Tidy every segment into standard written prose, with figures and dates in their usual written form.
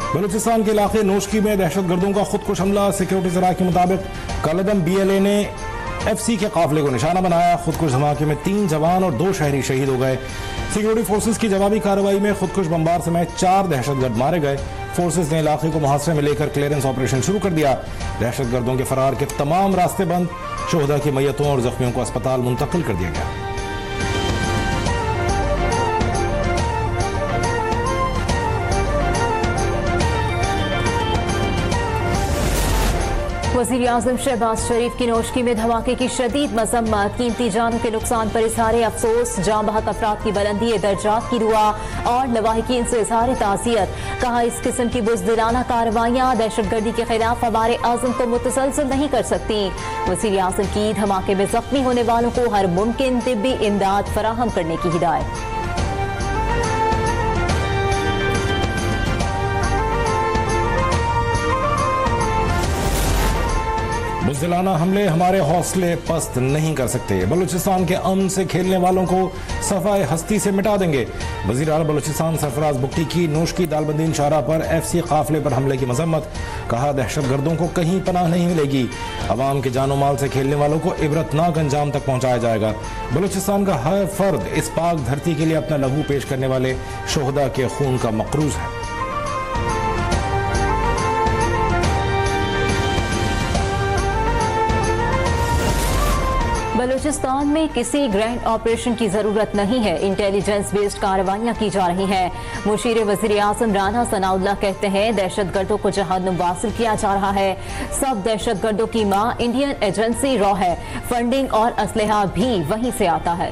बलूचिस्तान के इलाके नोशकी में दहशतगर्दों का खुदकुश हमला। सिक्योरिटी जराये के मुताबिक कलदम BLA ने FC के काफिले को निशाना बनाया। खुदकुश धमाके में 3 जवान और 2 शहरी शहीद हो गए। सिक्योरिटी फोर्सेस की जवाबी कार्रवाई में खुदकुश बमबार समेत 4 दहशतगर्द मारे गए। फोर्सेस ने इलाके को मुहासरे में लेकर क्लियरेंस ऑपरेशन शुरू कर दिया। दहशतगर्दों के फरार के तमाम रास्ते बंद। शोहदा की मैयतों और जख्मियों को अस्पताल मुंतकिल कर दिया गया। वज़ीर-ए-आज़म शहबाज शरीफ की नोशकी में धमाके की शदीद मजम्मत। कीमती जानों के नुकसान पर इजहार अफसोस। जाँ बहक अफराद की बुलंदी दर्जात की दुआ और लवाहिकीन से इजहार ताज़ियत। कहा, इस किस्म की बुज़दिलाना कार्रवाइयाँ दहशतगर्दी के खिलाफ हमारे आज़म को मुतसलसल नहीं कर सकती। वज़ीर-ए-आज़म की धमाके में जख्मी होने वालों को हर मुमकिन तिब्बी इमदाद फराहम करने की हिदायत। बुज़दिलाना हमले हमारे हौसले पस्त नहीं कर सकते। बलूचिस्तान के अमन से खेलने वालों को सफाए हस्ती से मिटा देंगे। वज़ीर आला बलूचिस्तान सरफराज बुगटी की नोशकी दालबंदी शाहरा पर FC काफिले पर हमले की मजम्मत। कहा, दहशतगर्दों को कहीं पनाह नहीं मिलेगी। अवाम के जानो माल से खेलने वालों को इबरतनाक अंजाम तक पहुंचाया जाएगा। बलूचिस्तान का हर फर्द इस पाक धरती के लिए अपना लहू पेश करने वाले शोहदा के खून का मकरूज है। बलूचिस्तान में किसी ग्रैंड ऑपरेशन की जरूरत नहीं है। इंटेलिजेंस बेस्ड कार्रवाइयां की जा रही हैं। मुशीर वज़ीर-ए-आज़म राना सनाउल्लाह कहते हैं, दहशतगर्दों को जहन्नुम वासिल किया जा रहा है। सब दहशतगर्दों की मां इंडियन एजेंसी रॉ है। फंडिंग और असलहा भी वहीं से आता है।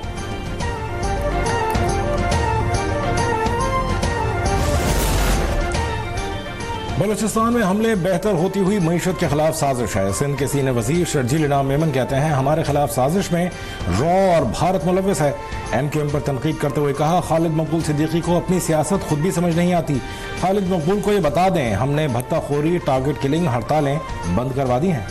बलूचिस्तान में हमले बेहतर होती हुई मईशत के खिलाफ साजिश है। सिंध के सीनियर वजीर शर्जील इनाम मेमन कहते हैं, हमारे खिलाफ साजिश में रॉ और भारत मुलव्वस है। MKM पर तनकीद करते हुए कहा, खालिद मकबूल सिद्दीकी को अपनी सियासत खुद भी समझ नहीं आती। खालिद मकबूल को ये बता दें, हमने भत्ताखोरी, टारगेट किलिंग, हड़तालें बंद करवा दी हैं।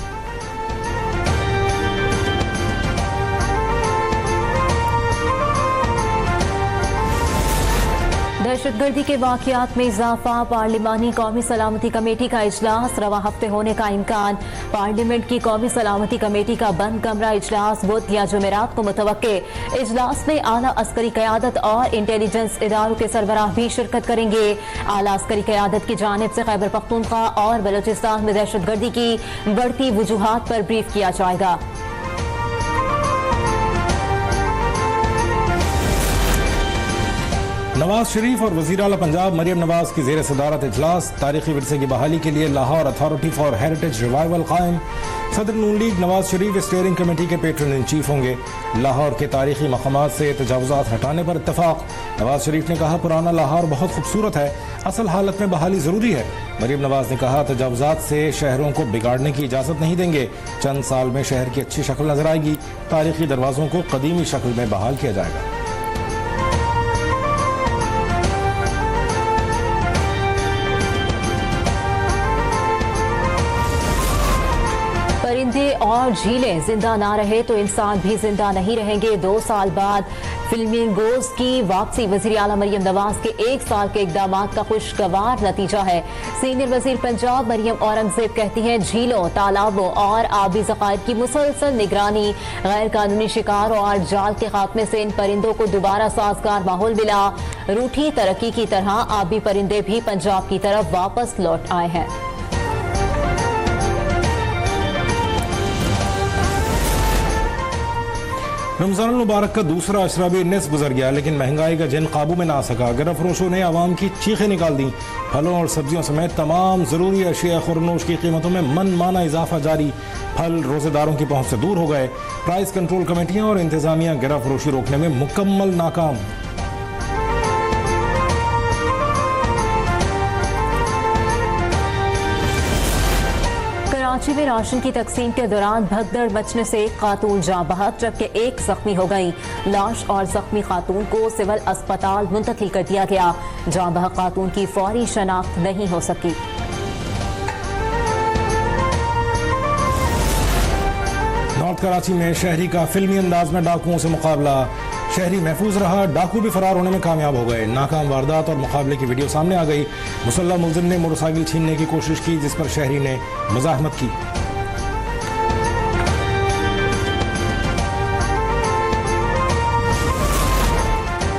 दहशतगर्दी के वाकयात में इजाफा। पार्लिमानी कौमी सलामती कमेटी का इजलास रवा हफ्ते होने का इम्कान। पार्लियामेंट की कौमी सलामती कमेटी का बंद कमरा इजलास बुध या जुमेरात को मुतवक्के। इजलास में आला अस्करी क़यादत और इंटेलिजेंस इदारों के सरबराह भी शिरकत करेंगे। आला अस्करी क़यादत की जानिब से खैबर पख्तूनख्वा और बलूचिस्तान में दहशतगर्दी की बढ़ती वजूहात पर ब्रीफ किया जाएगा। नवाज शरीफ और वज़ीर आला पंजाब मरियम नवाज की ज़ेर सदारत इजलास। तारीखी विरसे की बहाली के लिए Lahore authority for heritage revival कायम। सदर नून league Nawaz Sharif steering committee के पेट्रन इन चीफ होंगे। लाहौर के तारीखी मकामात से तजावुज़ात हटाने पर इत्तफाक। नवाज शरीफ ने कहा, पुराना लाहौर बहुत खूबसूरत है, असल हालत में बहाली ज़रूरी है। मरियम नवाज ने कहा, तजावुज़ात से शहरों को बिगाड़ने की इजाज़त नहीं देंगे। चंद साल में शहर की अच्छी शक्ल नजर आएगी। तारीखी दरवाज़ों को कदीमी शक्ल में बहाल किया जाएगा। परिंदे और झीलें जिंदा ना रहे तो इंसान भी जिंदा नहीं रहेंगे। 2 साल बाद फ्लेमिंगोज की वापसी। वज़ीर आला मरियम नवाज के 1 साल के इक़दामात का खुशगवार नतीजा है। सीनियर वज़ीर पंजाब मरियम औरंगज़ेब कहती हैं, झीलों, तालाबों और आबी ज़खायर की मुसलसल निगरानी, गैर कानूनी शिकार और जाल के खात्मे से इन परिंदों को दोबारा साजगार माहौल मिला। रूठी तरक्की की तरह आबी परिंदे भी पंजाब की तरफ वापस लौट आए हैं। रमजान मुबारक का दूसरा अशरा भी निस गुजर गया, लेकिन महंगाई का जिन काबू में ना आ सका। गिरफ्त फरोशों ने आवाम की चीखें निकाल दी। फलों और सब्जियों समेत तमाम ज़रूरी अशिया खुरनोश की कीमतों में मनमाना इजाफा जारी। फल रोजेदारों की पहुंच से दूर हो गए। प्राइस कंट्रोल कमेटियां और इंतजामिया गिरफ्त फरोशी रोकने में मुकम्मल नाकाम। कराची में राशन की तकसीम के दौरान भगदड़ मचने से एक खातून जाँ बहक जबकि एक जख्मी हो गई। लाश और जख्मी खातून को सिविल अस्पताल मुंतकिल कर दिया गया। जाँ बहक खातून की फौरी शनाख्त नहीं हो सकी। नॉर्थ कराची में शहरी का फिल्मी अंदाज में डाकुओं से मुकाबला। शहरी महफूज रहा, डाकू भी फरार होने में कामयाब हो गए। नाकाम वारदात और मुकाबले की वीडियो सामने आ गई। मुसल्लह मुलजिम ने मोटरसाइकिल छीनने की कोशिश की, जिस पर शहरी ने मुजाहमत की।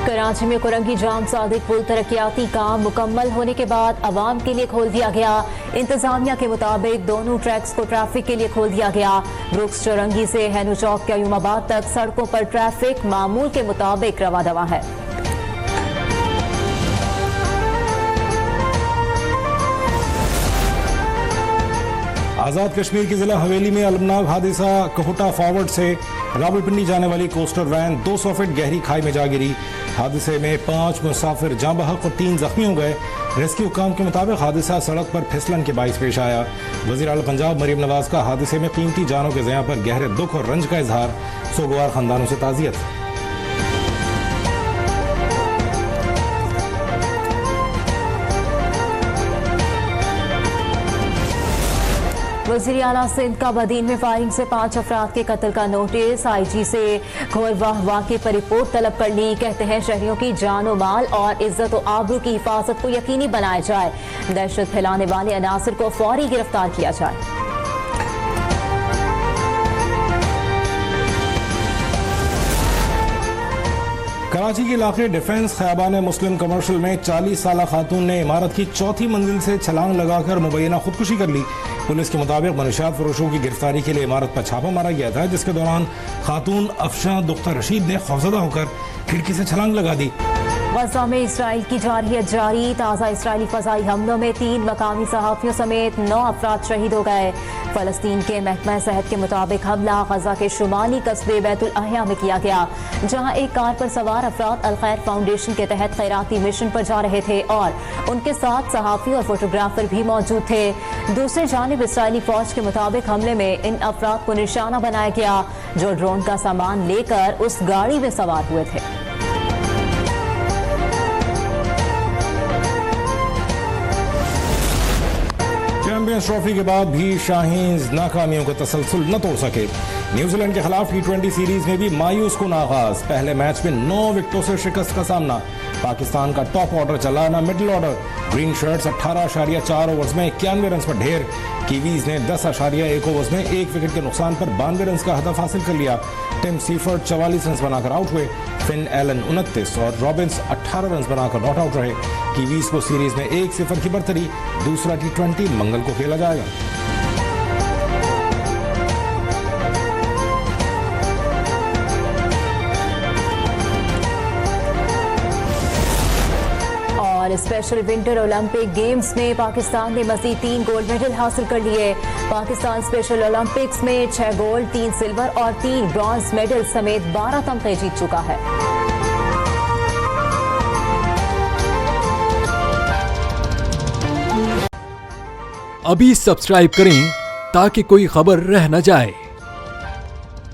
कराची में कुरंगी जाम सादिक पुल तरक्याती काम मुकम्मल होने के बाद आवाम के लिए खोल दिया गया। इंतजामिया के मुताबिक दोनों ट्रैक्स को ट्रैफिक के लिए खोल दिया गया। ब्रुक्स चौरंगी से हैनू चौक क्यूमाबाद तक सड़कों पर ट्रैफिक मामूल के मुताबिक रवा दवा है। आज़ाद कश्मीर की जिला हवेली में अलमनाक हादसा। कहुटा फॉरवर्ड से रावलपिंडी जाने वाली कोस्टर वैन 200 फीट गहरी खाई में जा गिरी। हादसे में 5 मुसाफिर जाँ बहक और 3 जख्मी हो गए। रेस्क्यू काम के मुताबिक हादसा सड़क पर फिसलन के बाइस पेश आया। वज़ीर आला पंजाब मरियम नवाज का हादसे में कीमती जानों के ज़िया पर गहरे दुख और रंज का इजहार। सोगवार खानदानों से ताज़ियत। वज़ीर आला सिंध का बदीन में फायरिंग से 5 अफराद के कत्ल का नोटिस। IG से घोरवाह वाक़े पर रिपोर्ट तलब कर ली। कहते हैं शहरियों की जान और माल और इज्जत और आबरू की हिफाजत को यकीनी बनाया जाए। दहशत फैलाने वाले अनासर को फौरी गिरफ्तार किया जाए। कराची के इलाके डिफेंस खयाबान मुस्लिम कमर्शियल में 40 साला खातून ने इमारत की 4थी मंजिल से छलांग लगाकर मुबैना खुदकुशी कर ली। पुलिस के मुताबिक मनशियात फरोशों की गिरफ्तारी के लिए इमारत पर छापा मारा गया था, जिसके दौरान खातून अफशा दुख्तर रशीद ने खौफजदा होकर खिड़की से छलांग लगा दी। गज़ा में इसराइल की जारहियत जारी। ताज़ा इसराइली फ़ज़ाई हमलों में 3 मकामी सहाफ़ियों समेत 9 अफराद शहीद हो गए। फ़लस्तीन के महकमा सेहत के मुताबिक हमला गज़ा के शुमाली कस्बे बैतुल अहया में किया गया, जहां एक कार पर सवार अफराद अल खैर फाउंडेशन के तहत खैराती मिशन पर जा रहे थे और उनके साथ सहाफ़ी और फोटोग्राफर भी मौजूद थे। दूसरी जानिब इसराइली फौज के मुताबिक हमले में इन अफराद को निशाना बनाया गया, जो ड्रोन का सामान लेकर उस गाड़ी में सवार हुए थे। चैंपियंस ट्रॉफी के बाद भी शाहीन्स नाकामियों का तसलसल न तोड़ सके। न्यूजीलैंड के खिलाफ T20 सीरीज में भी मायूस कुन आगाज। पहले मैच में 9 विकेटों से शिकस्त का सामना। पाकिस्तान का टॉप ऑर्डर चला ना middle order. Green shirts 18.4 overs में 91 रन पर ढेर। कीवीज ने 10.1 ओवर्स में 1 विकेट के नुकसान पर 92 रन का हदफ हासिल कर लिया। टिम सीफर्ड 44 रन बनाकर आउट हुए। फिन एलन 29 और रॉबिन्स 18 रन बनाकर नॉट आउट रहे। कीवीज को सीरीज में 1-0 की बरतरी। दूसरा T20 मंगल को खेला जाएगा। और स्पेशल विंटर ओलंपिक गेम्स में पाकिस्तान ने मज़ीद 3 गोल्ड मेडल हासिल कर लिए। पाकिस्तान स्पेशल ओलंपिक्स में 6 गोल्ड, 3 सिल्वर और 3 ब्रॉन्ज मेडल समेत 12 तमगे जीत चुका है। अभी सब्सक्राइब करें ताकि कोई खबर रह न जाए।